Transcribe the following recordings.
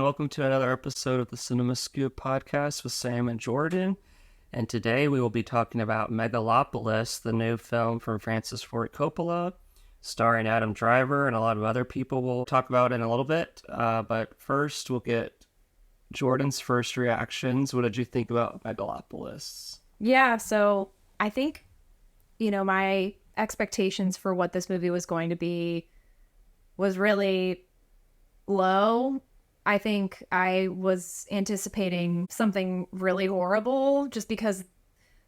and welcome to another episode of the Cinema Scoop podcast with Sam and Jordan. And today we will be talking about Megalopolis, the new film from Francis Ford Coppola, starring Adam Driver and a lot of other people we'll talk about in a little bit. But first, we'll get Jordan's first reactions. What did you think about Megalopolis? Yeah, so I think, my expectations for what this movie was going to be was really low. I think I was anticipating something really horrible just because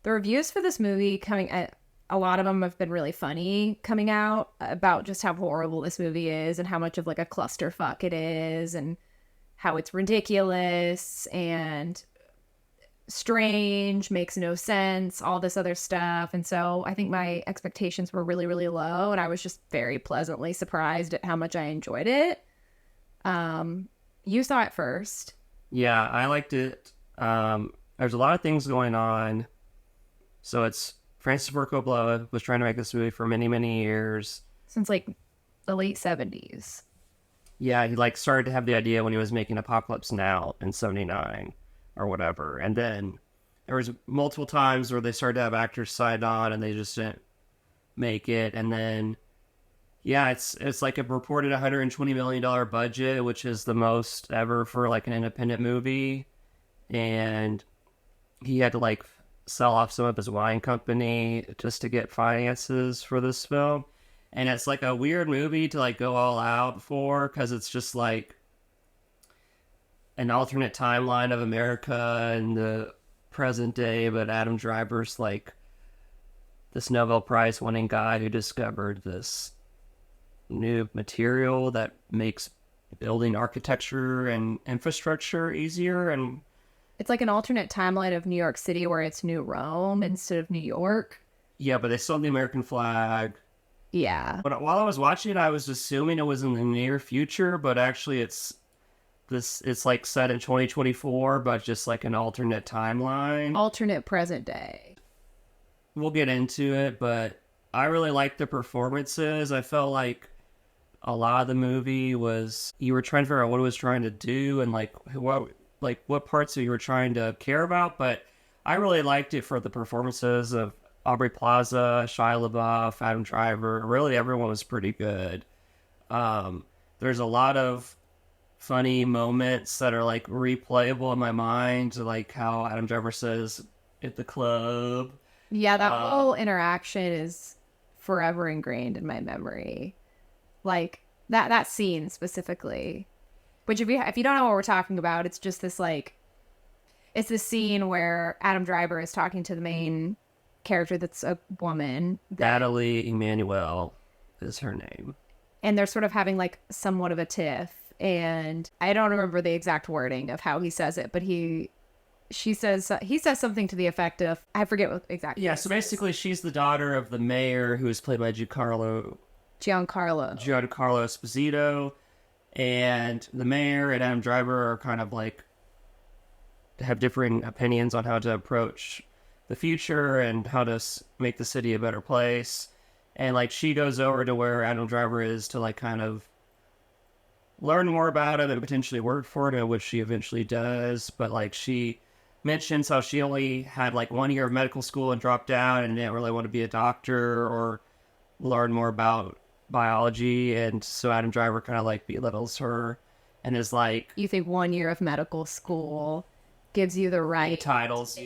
the reviews for this movie a lot of them have been really funny coming out about just how horrible this movie is and how much of like a clusterfuck it is and how it's ridiculous and strange, makes no sense, all this other stuff. And so I think my expectations were really, really low, and I was just very pleasantly surprised at how much I enjoyed it. You saw it first. Yeah, I liked it. There's a lot of things going on. So it's Francis Ford Coppola was trying to make this movie for many, many years. Since like the late 70s. Yeah, he started to have the idea when he was making Apocalypse Now in 79 or whatever. And then there was multiple times where they started to have actors signed on and they just didn't make it. And then yeah, it's like a reported $120 million budget, which is the most ever for like an independent movie. And he had to sell off some of his wine company just to get finances for this film. And it's like a weird movie to go all out for, because it's just like an alternate timeline of America in the present day, but Adam Driver's this Nobel Prize winning guy who discovered this new material that makes building architecture and infrastructure easier. And it's like an alternate timeline of New York City where it's New Rome instead of New York. Yeah, but they still have the American flag. Yeah. But while I was watching it, I was assuming it was in the near future, but actually it's set in 2024, but just like an alternate timeline. Alternate present day. We'll get into it, but I really liked the performances. I felt like a lot of the movie was, you were trying to figure out what it was trying to do and what parts you were trying to care about, but I really liked it for the performances of Aubrey Plaza, Shia LaBeouf, Adam Driver. Really, everyone was pretty good. There's a lot of funny moments that are replayable in my mind, like how Adam Driver says at the club. Yeah, that whole interaction is forever ingrained in my memory. That scene specifically, which if you don't know what we're talking about, it's just this it's this scene where Adam Driver is talking to the main character that's a woman. Natalie Emmanuel is her name. And they're sort of having somewhat of a tiff. And I don't remember the exact wording of how he says it, but he says something to the effect of, I forget what exactly. Yeah, so basically she's the daughter of the mayor, who is played by Giancarlo Esposito, and the mayor and Adam Driver are kind of have differing opinions on how to approach the future and how to make the city a better place. And she goes over to where Adam Driver is to kind of learn more about it and potentially work for it, which she eventually does. But she mentions how she only had 1 year of medical school and dropped out and didn't really want to be a doctor or learn more about biology. And so Adam Driver kind of belittles her and is you think 1 year of medical school gives you the right, entitles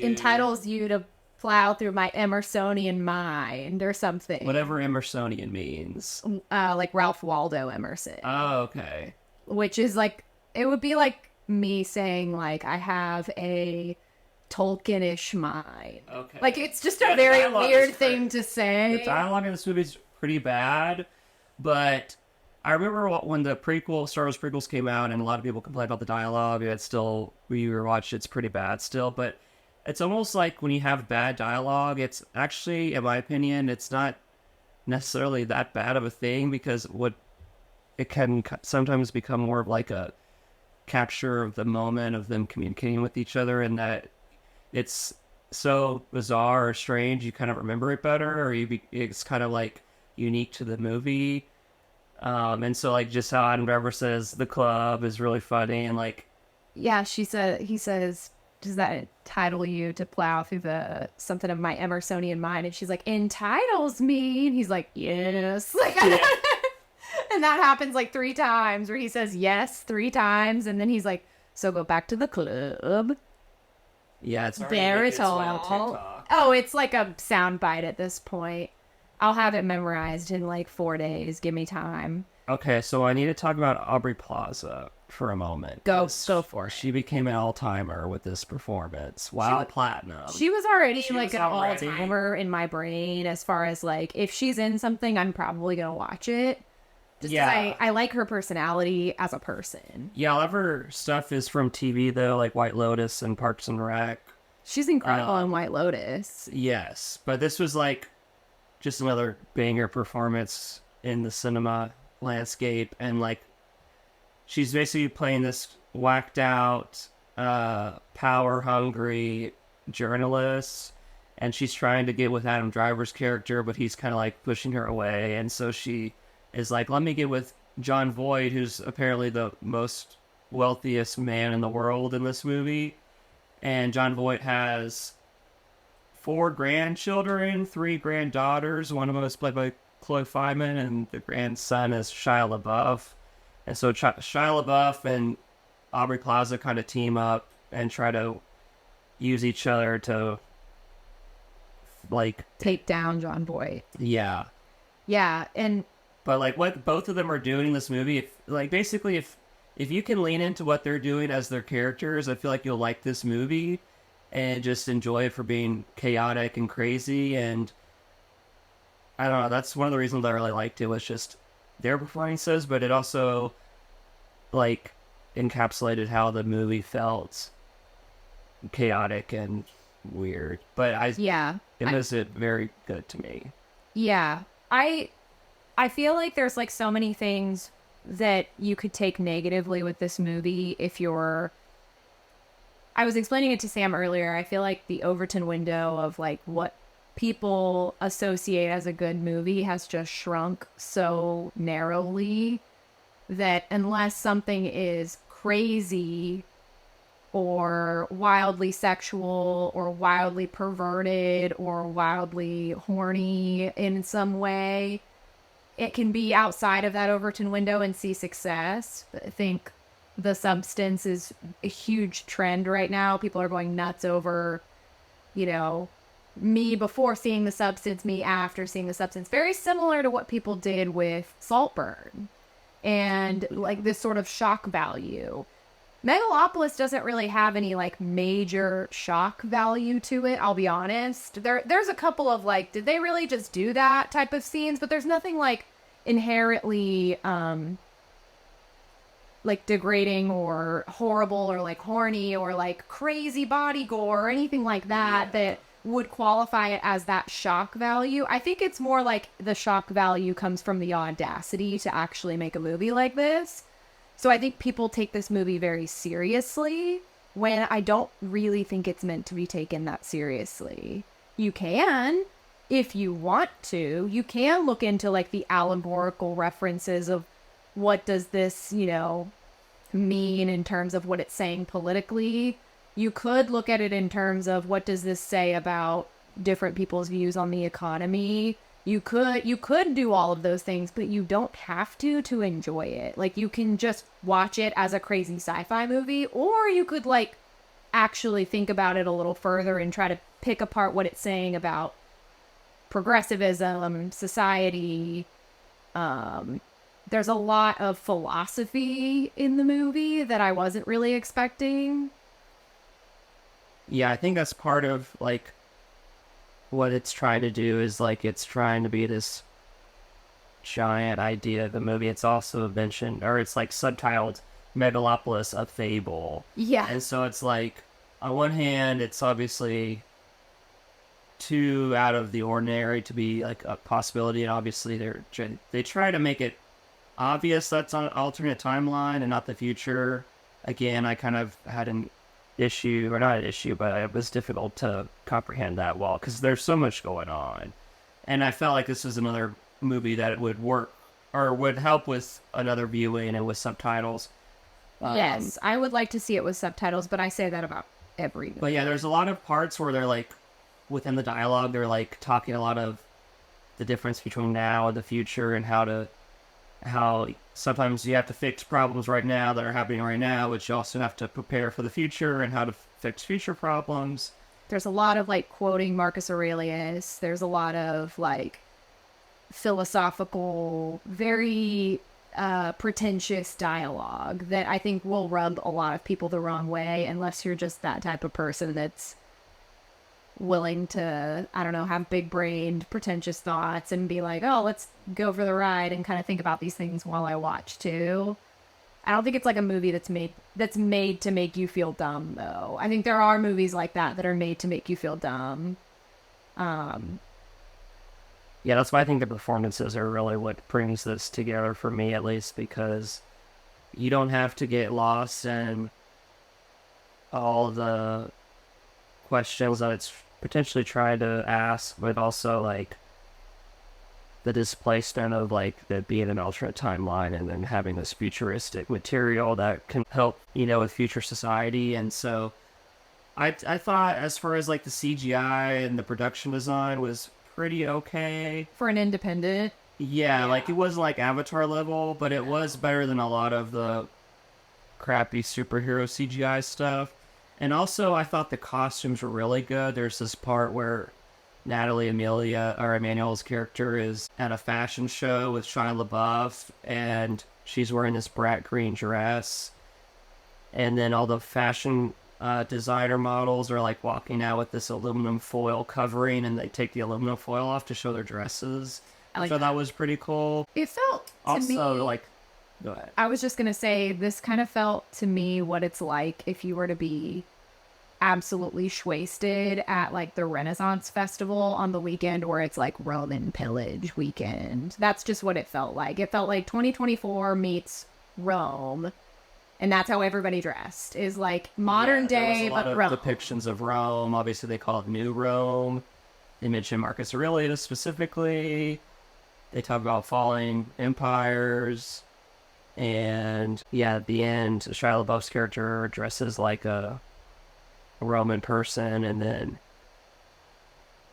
you to plow through my Emersonian mind or something. Whatever Emersonian means. Like Ralph Waldo Emerson. Oh, okay. Which is it would be like me saying I have a Tolkien-ish mind. Okay. It's just a very weird thing to say. The dialogue in this movie is pretty bad, but I remember when the Star Wars prequels came out, and a lot of people complained about the dialogue. We rewatched it's pretty bad still, but it's almost like when you have bad dialogue, it's actually, in my opinion, it's not necessarily that bad of a thing, because it can sometimes become more of a capture of the moment of them communicating with each other, and that it's so bizarre or strange, you kind of remember it better, or it's kind of unique to the movie. And so just how Adam Driver says the club is really funny, and Yeah, he says, does that entitle you to plow through the something of my Emersonian mind? And she's like, entitles me. And he's like, yes. Like, Yeah. and that happens like 3 times where he says yes 3 times. And then he's like, so go back to the club. Yeah, it's already There making it's its way on all. TikTok. Oh, it's like a sound bite at this point. I'll have it memorized in like 4 days. Give me time. Okay, so I need to talk about Aubrey Plaza for a moment. Go 'cause for it. She became an all-timer with this performance. Wow, platinum. She was already She like was an already- all-timer in my brain as far as like if she's in something, I'm probably gonna watch it. Just 'cause Yeah. I like her personality as a person. Yeah, all of her stuff is from TV though, like White Lotus and Parks and Rec. She's incredible in White Lotus. Yes, but this was like just another banger performance in the cinema landscape, and like she's basically playing this whacked out, power hungry journalist, and she's trying to get with Adam Driver's character, but he's kind of like pushing her away, and so she is like, let me get with John Voight, who's apparently the most wealthiest man in the world in this movie. And John Voight has 4 grandchildren, 3 granddaughters. One of them is played by Chloe Fineman, and the grandson is Shia LaBeouf. And so Shia LaBeouf and Aubrey Plaza kind of team up and try to use each other to, like, Take down John Boyd. yeah. Yeah, and But like what both of them are doing in this movie, if you can lean into what they're doing as their characters, I feel like you'll like this movie and just enjoy it for being chaotic and crazy. And I don't know, that's one of the reasons I really liked it, was just their performances, but it also like encapsulated how the movie felt chaotic and weird. But it was very good to me. yeah. I feel like there's like so many things that you could take negatively with this movie if you're I was explaining it to Sam earlier. I feel like the Overton window of like what people associate as a good movie has just shrunk so narrowly that unless something is crazy or wildly sexual or wildly perverted or wildly horny in some way, it can be outside of that Overton window and see success. I think The Substance is a huge trend right now. People are going nuts over, me before seeing The Substance, me after seeing The Substance. Very similar to what people did with Saltburn and like this sort of shock value. Megalopolis doesn't really have any like major shock value to it, I'll be honest. There's a couple of like, did they really just do that type of scenes, but there's nothing like inherently like degrading or horrible or like horny or like crazy body gore or anything like that that would qualify it as that shock value. I think it's more like the shock value comes from the audacity to actually make a movie like this. So I think people take this movie very seriously when I don't really think it's meant to be taken that seriously. You can, if you want to, you can look into like the allegorical references of what does this, mean in terms of what it's saying politically. You could look at it in terms of what does this say about different people's views on the economy. You could do all of those things, but you don't have to enjoy it. Like, you can just watch it as a crazy sci-fi movie, or you could, like, actually think about it a little further and try to pick apart what it's saying about progressivism, society. There's a lot of philosophy in the movie that I wasn't really expecting. Yeah, I think that's part of, like, what it's trying to do is, like, it's trying to be this giant idea of the movie. It's also mentioned, or it's, like, subtitled Megalopolis, a Fable. Yeah. And so it's, like, on one hand, it's obviously too out of the ordinary to be, like, a possibility, and obviously they try to make it obvious that's on an alternate timeline and not the future. Again, I kind of had an issue, or not an issue, but it was difficult to comprehend that well because there's so much going on, and I felt like this was another movie that would work or would help with another viewing and with subtitles. Yes, I would like to see it with subtitles, but I say that about every movie. But yeah, there's a lot of parts where they're like, within the dialogue, they're like talking a lot of the difference between now and the future, and how sometimes you have to fix problems right now that are happening right now, but you also have to prepare for the future and how to fix future problems. There's a lot of like quoting Marcus Aurelius. There's a lot of like philosophical, very pretentious dialogue that I think will rub a lot of people the wrong way unless you're just that type of person that's willing to, I don't know, have big brained, pretentious thoughts and be like, oh, let's go for the ride and kind of think about these things while I watch too. I don't think it's like a movie that's made to make you feel dumb though. I think there are movies like that are made to make you feel dumb. Yeah, that's why I think the performances are really what brings this together for me, at least, because you don't have to get lost in all the questions that it's potentially trying to ask, but also like the displacement of like the being an alternate timeline and then having this futuristic material that can help, with future society. And so I thought, as far as like the CGI and the production design, was pretty okay. For an independent. Yeah, like it wasn't like Avatar level, but it was better than a lot of the crappy superhero CGI stuff. And also, I thought the costumes were really good. There's this part where Emmanuel's character is at a fashion show with Shia LaBeouf, and she's wearing this brat green dress. And then all the fashion designer models are like walking out with this aluminum foil covering, and they take the aluminum foil off to show their dresses. So that was pretty cool. It felt to also me, like, go ahead. I was just gonna say, this kind of felt to me what it's like if you were to be absolutely wasted at like the Renaissance Festival on the weekend, where it's like Roman pillage weekend. That's just what it felt like. It felt like 2024 meets Rome. And that's how everybody dressed, is like modern day, but Rome. Depictions of Rome. Obviously, they call it New Rome. They mention Marcus Aurelius specifically. They talk about falling empires. And yeah, at the end, Shia LaBeouf's character dresses like a Roman person. And then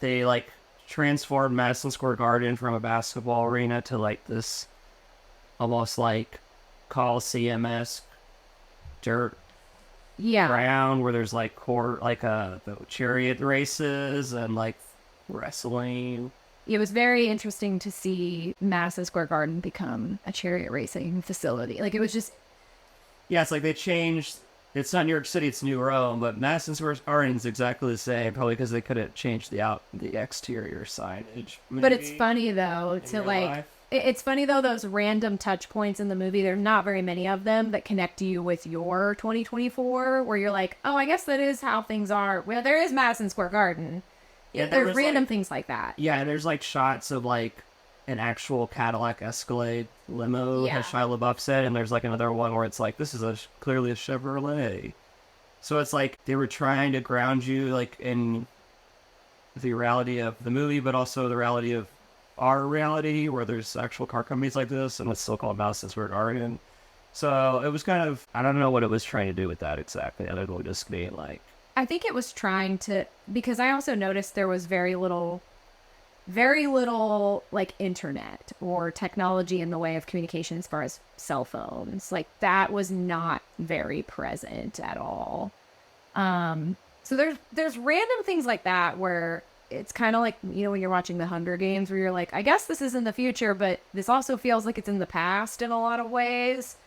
they like transform Madison Square Garden from a basketball arena to like this almost like Coliseum-esque dirt ground where there's like the chariot races and like wrestling. It was very interesting to see Madison Square Garden become a chariot racing facility. Like, it was just, it's like they changed. It's not New York City, it's New Rome, but Madison Square Garden is exactly the same, probably because they couldn't change the exterior signage. But it's funny though to like life. It's funny though, those random touch points in the movie, there's not very many of them that connect you with your 2024, where you're like, oh, I guess that is how things are. Well, there is Madison Square Garden. Yeah, there's random things like that. Yeah, and there's like shots of like an actual Cadillac Escalade limo, as Shia LaBeouf said, and there's like another one where it's like, this is clearly a Chevrolet. So it's like they were trying to ground you like in the reality of the movie, but also the reality of our reality, where there's actual car companies like this, and it's still called Madison Square Garden. So it was kind of, I don't know what it was trying to do with that exactly, other than just being like, I think it was trying to, because I also noticed there was very little like internet or technology in the way of communication as far as cell phones. Like, that was not very present at all. So there's random things like that where it's kind of like, when you're watching the Hunger Games, where you're like, I guess this is in the future, but this also feels like it's in the past in a lot of ways.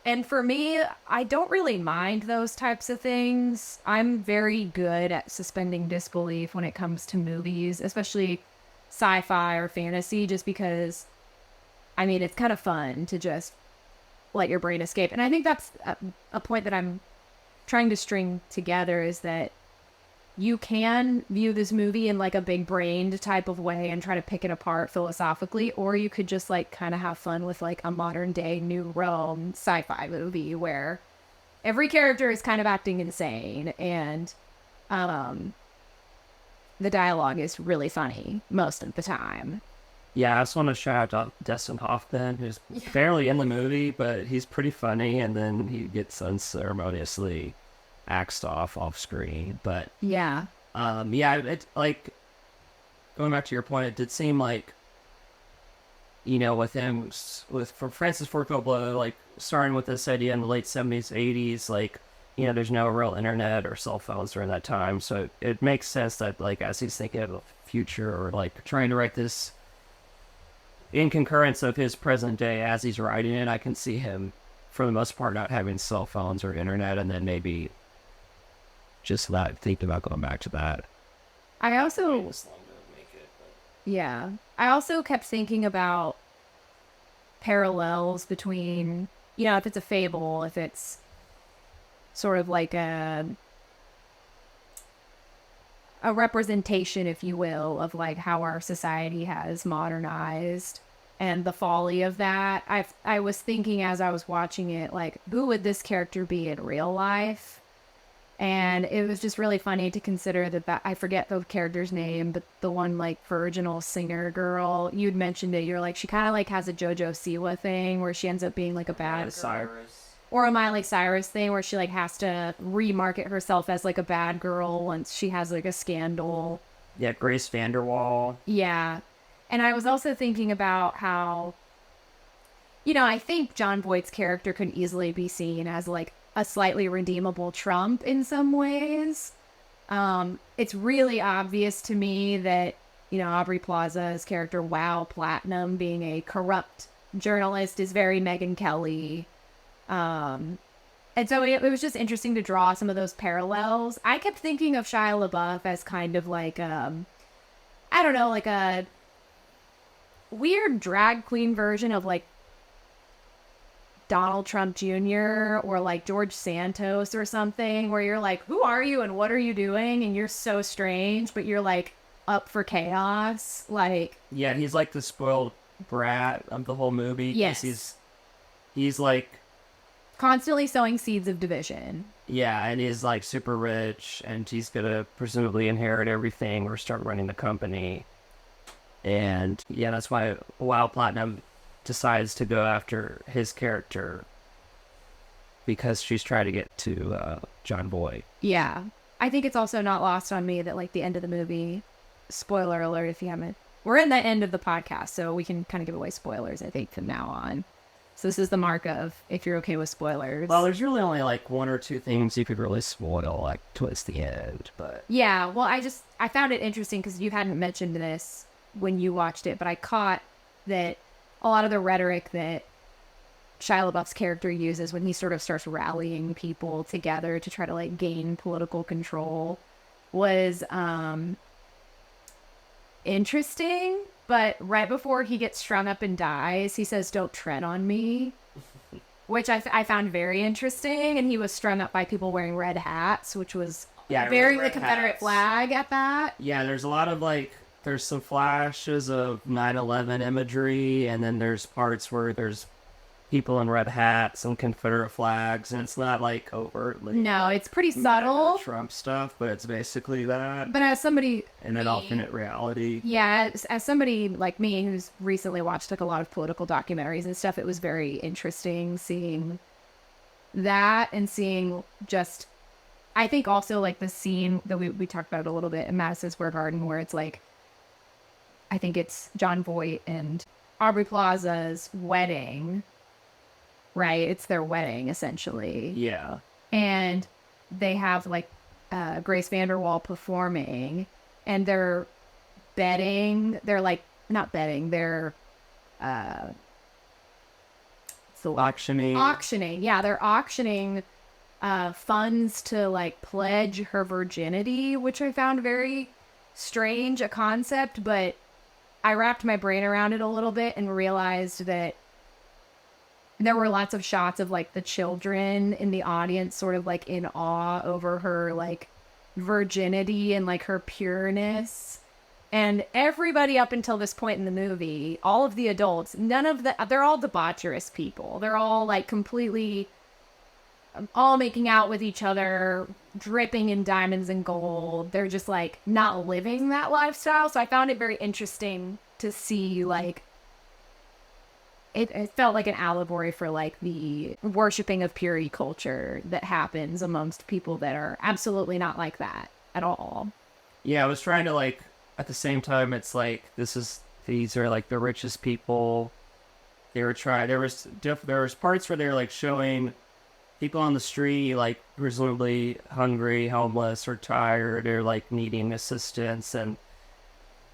And for me, I don't really mind those types of things. I'm very good at suspending disbelief when it comes to movies, especially sci-fi or fantasy, just because, it's kind of fun to just let your brain escape. And I think that's a point that I'm trying to string together, is that you can view this movie in like a big brained type of way and try to pick it apart philosophically, or you could just like kind of have fun with like a modern day New Rome sci-fi movie where every character is kind of acting insane, and the dialogue is really funny most of the time. Yeah, I just want to shout out Dustin Hoffman, who's barely in the movie, but he's pretty funny, and then he gets unceremoniously axed off screen. But Yeah. yeah, it like going back to your point, it did seem like with him with from Francis Ford Coppola, like starting with this idea in the late 70s, 80s, like there's no real internet or cell phones during that time, so it makes sense that like as he's thinking of the future or like trying to write this in concurrence of his present day as he's writing it, I can see him for the most part not having cell phones or internet, and then maybe just not thinking about going back to that. I also, yeah, I also kept thinking about parallels between, if it's a fable, if it's sort of like a representation, if you will, of like how our society has modernized and the folly of that. I was thinking as I was watching it, like, who would this character be in real life? And it was just really funny to consider that I forget the character's name, but the one like virginal singer girl, you'd mentioned it. You're like, she kind of like has a JoJo Siwa thing where she ends up being like a bad girl. Cyrus. Or a Miley Cyrus thing where she like has to remarket herself as like a bad girl once she has like a scandal. Yeah, Grace Vanderwall. Yeah. And I was also thinking about how, I think John Voight's character could easily be seen as like a slightly redeemable Trump in some ways. It's really obvious to me that, Aubrey Plaza's character, Wow Platinum, being a corrupt journalist is very Megyn Kelly. And so it was just interesting to draw some of those parallels. I kept thinking of Shia LaBeouf as kind of like, I don't know, like a weird drag queen version of like Donald Trump Jr. or like George Santos or something, where you're like, who are you and what are you doing? And you're so strange, but you're like up for chaos. Like, yeah, he's like the spoiled brat of the whole movie. Yes. He's like constantly sowing seeds of division. Yeah, and he's like super rich, and he's gonna presumably inherit everything or start running the company. And yeah, that's why Wow Platinum decides to go after his character, because she's trying to get to John Boy. Yeah. I think it's also not lost on me that like the end of the movie, spoiler alert if you haven't, we're in the end of the podcast, so we can kind of give away spoilers, I think, from now on. So this is the mark of if you're okay with spoilers. Well, there's really only like one or two things you could really spoil, like towards the end, but yeah, well, I found it interesting because you hadn't mentioned this when you watched it, but I caught that a lot of the rhetoric that Shia LaBeouf's character uses when he sort of starts rallying people together to try to like gain political control was interesting. But right before he gets strung up and dies, he says, "Don't tread on me," which I found very interesting. And he was strung up by people wearing red hats, which was very the Confederate flag at that. Yeah, there's a lot of like, there's some flashes of 9/11 imagery, and then there's parts where there's people in red hats and Confederate flags, and it's not like overtly. No, it's pretty subtle. Trump stuff, but it's basically that. But as somebody in an alternate reality. Yeah, as somebody like me who's recently watched like a lot of political documentaries and stuff, it was very interesting seeing that and seeing just, I think also like the scene that we talked about a little bit in Madison Square Garden where it's like, I think it's John Voight and Aubrey Plaza's wedding. Right, it's their wedding essentially. Yeah, and they have like Grace Vanderwall performing, and they're betting. They're like not betting. They're auctioning. Auctioning, yeah, they're auctioning funds to like pledge her virginity, which I found very strange a concept, but I wrapped my brain around it a little bit and realized that there were lots of shots of like the children in the audience sort of like in awe over her like virginity and like her pureness. And everybody up until this point in the movie, all of the adults, they're all debaucherous people. They're all like completely all making out with each other, dripping in diamonds and gold. They're just like not living that lifestyle. So I found it very interesting to see like it felt like an allegory for like the worshiping of purity culture that happens amongst people that are absolutely not like that at all. Yeah, I was trying to like at the same time it's like these are like the richest people. They were trying there was parts where they were like showing people on the street like presumably hungry, homeless, or tired, or like needing assistance, and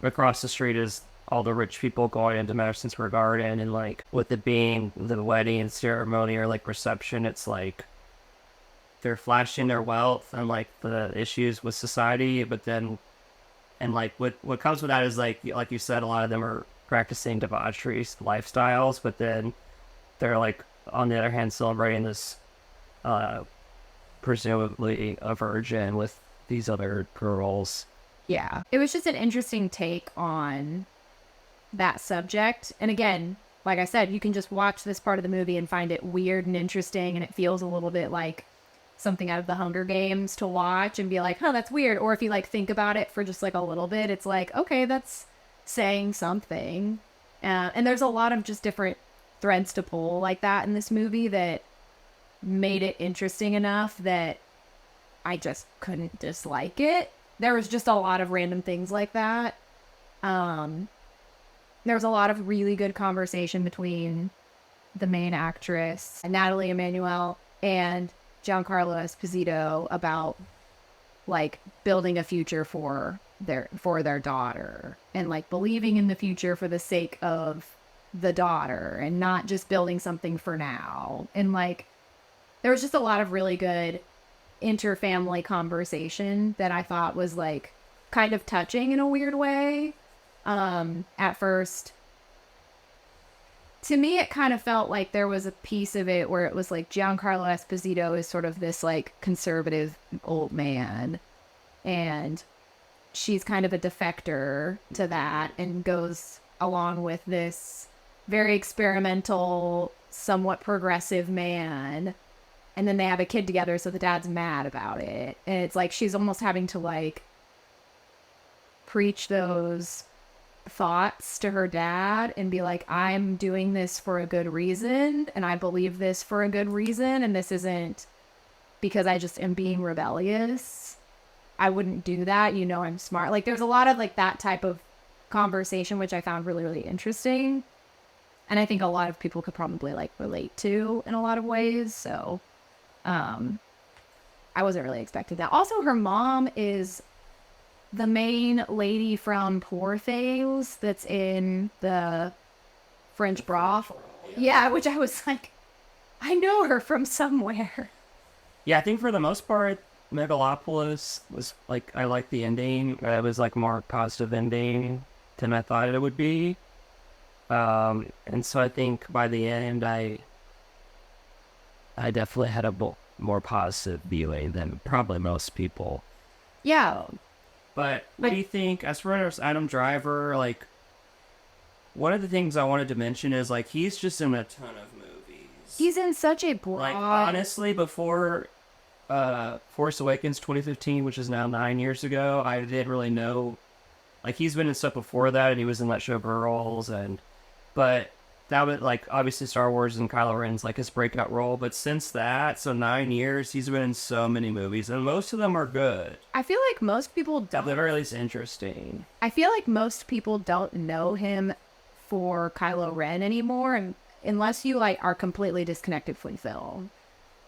across the street is all the rich people going into Madison Square Garden, and like with it being the wedding ceremony or like reception, it's like they're flashing their wealth and like the issues with society, but then and like what comes with that is like you said, a lot of them are practicing debauchery lifestyles, but then they're like on the other hand celebrating this presumably a virgin with these other girls. Yeah. It was just an interesting take on that subject. And again, like I said, you can just watch this part of the movie and find it weird and interesting, and it feels a little bit like something out of the Hunger Games to watch and be like, huh, that's weird. Or if you like think about it for just like a little bit, it's like, okay, that's saying something. And there's a lot of just different threads to pull like that in this movie that made it interesting enough that I just couldn't dislike it. There was just a lot of random things like that. There was a lot of really good conversation between the main actress, Natalie Emmanuel, and Giancarlo Esposito about like building a future for their daughter, and like believing in the future for the sake of the daughter, and not just building something for now. And like there was just a lot of really good inter-family conversation that I thought was like kind of touching in a weird way. At first, to me, it kind of felt like there was a piece of it where it was like Giancarlo Esposito is sort of this like conservative old man, and she's kind of a defector to that and goes along with this very experimental, somewhat progressive man. And then they have a kid together, so the dad's mad about it. And it's like she's almost having to like preach those thoughts to her dad and be like, I'm doing this for a good reason, and I believe this for a good reason, and this isn't because I just am being rebellious. I wouldn't do that, you know, I'm smart. Like there's a lot of like that type of conversation, which I found really, really interesting, and I think a lot of people could probably like relate to in a lot of ways. So I wasn't really expecting that. Also, her mom is the main lady from Poor Things that's in the French broth. Yeah, which I was like, I know her from somewhere. Yeah, I think for the most part, Megalopolis was like, I liked the ending. It was like more positive ending than I thought it would be. And so I think by the end, I definitely had a more positive viewing than probably most people. Yeah. But what do you think, as far as Adam Driver, like, one of the things I wanted to mention is, like, he's just in a ton of movies. He's in such a broad... Like, honestly, before Force Awakens 2015, which is now 9 years ago, I didn't really know. Like, he's been in stuff before that, and he was in that show Girls, but that was, like, obviously Star Wars and Kylo Ren's, like, his breakout role. But since that, so 9 years, he's been in so many movies, and most of them are good. I feel like most people don't... At the very least, interesting. I feel like most people don't know him for Kylo Ren anymore, and unless you, like, are completely disconnected from film.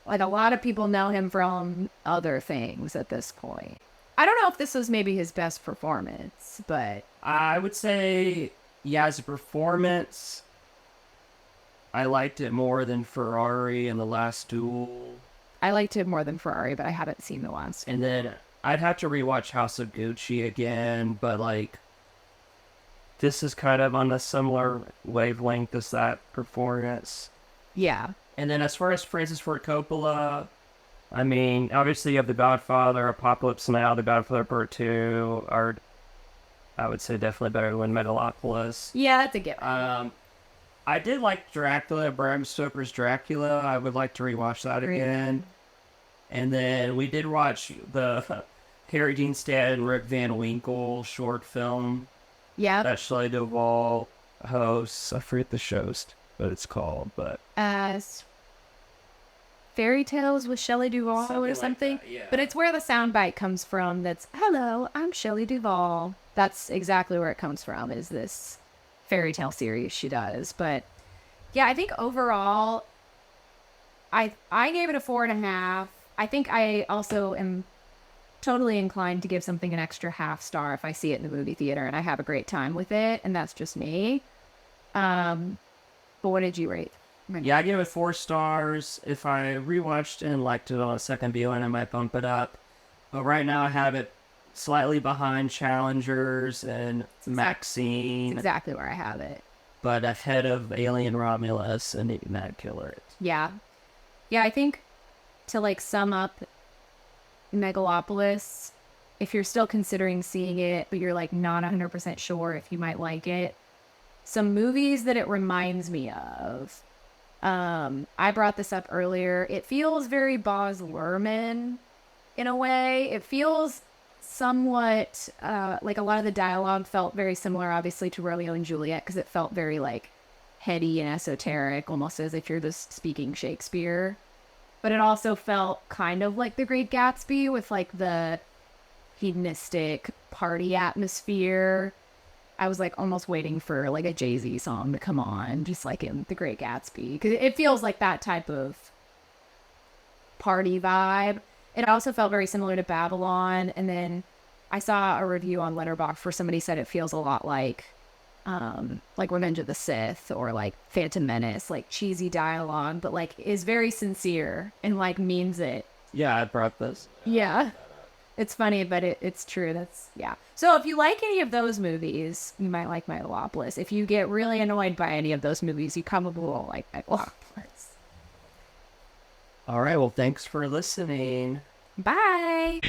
Like, a lot of people know him from other things at this point. I don't know if this was maybe his best performance, but... I would say, yeah, as a performance, I liked it more than Ferrari and The Last Duel. I liked it more than Ferrari, but I haven't seen The Last Duel. And then I'd have to rewatch House of Gucci again, but, like, this is kind of on a similar wavelength as that performance. Yeah. And then as far as Francis Ford Coppola, I mean, obviously you have The Godfather, Apocalypse Now, The Godfather Part 2, are, I would say, definitely better than Megalopolis. Yeah, that's a given. I did like Dracula, Bram Stoker's Dracula. I would like to rewatch that again. And then we did watch the Harry Dean Stanton, Rip Van Winkle short film. Yep. that Shelley Duvall hosts. I forget the show's what it's called, but Fairy Tales with Shelley Duvall Something or like something. that, yeah. But it's where the soundbite comes from. That's "Hello, I'm Shelley Duvall." That's exactly where it comes from. Is this fairy tale series she does? But yeah, I think overall, I gave it a 4.5. I think I also am totally inclined to give something an extra half star if I see it in the movie theater and I have a great time with it, and that's just me. But what did you rate? Yeah, I give it 4 stars. If I rewatched and liked it on a second viewing, I might bump it up. But right now, I have it slightly behind Challengers and Maxine, Exactly where I have it. but ahead of Alien Romulus and Mad Killer. Yeah. Yeah, I think to like sum up Megalopolis, if you're still considering seeing it, but you're like not 100% sure if you might like it, some movies that it reminds me of. I brought this up earlier. It feels very Baz Luhrmann in a way. It feels somewhat like a lot of the dialogue felt very similar, obviously, to Romeo and Juliet, because it felt very like heady and esoteric, almost as if you're just speaking Shakespeare. But it also felt kind of like The Great Gatsby with like the hedonistic party atmosphere. I was like almost waiting for like a Jay-Z song to come on, just like in The Great Gatsby, because it feels like that type of party vibe. It also felt very similar to Babylon. And then I saw a review on Letterboxd where somebody said it feels a lot like Revenge of the Sith or like Phantom Menace, like cheesy dialogue, but like is very sincere and like means it. Yeah, I brought this. Yeah. It's funny, but it's true. That's, yeah. So if you like any of those movies, you might like Megalopolis. If you get really annoyed by any of those movies, you probably won't like Megalopolis. All right, well, thanks for listening. Bye.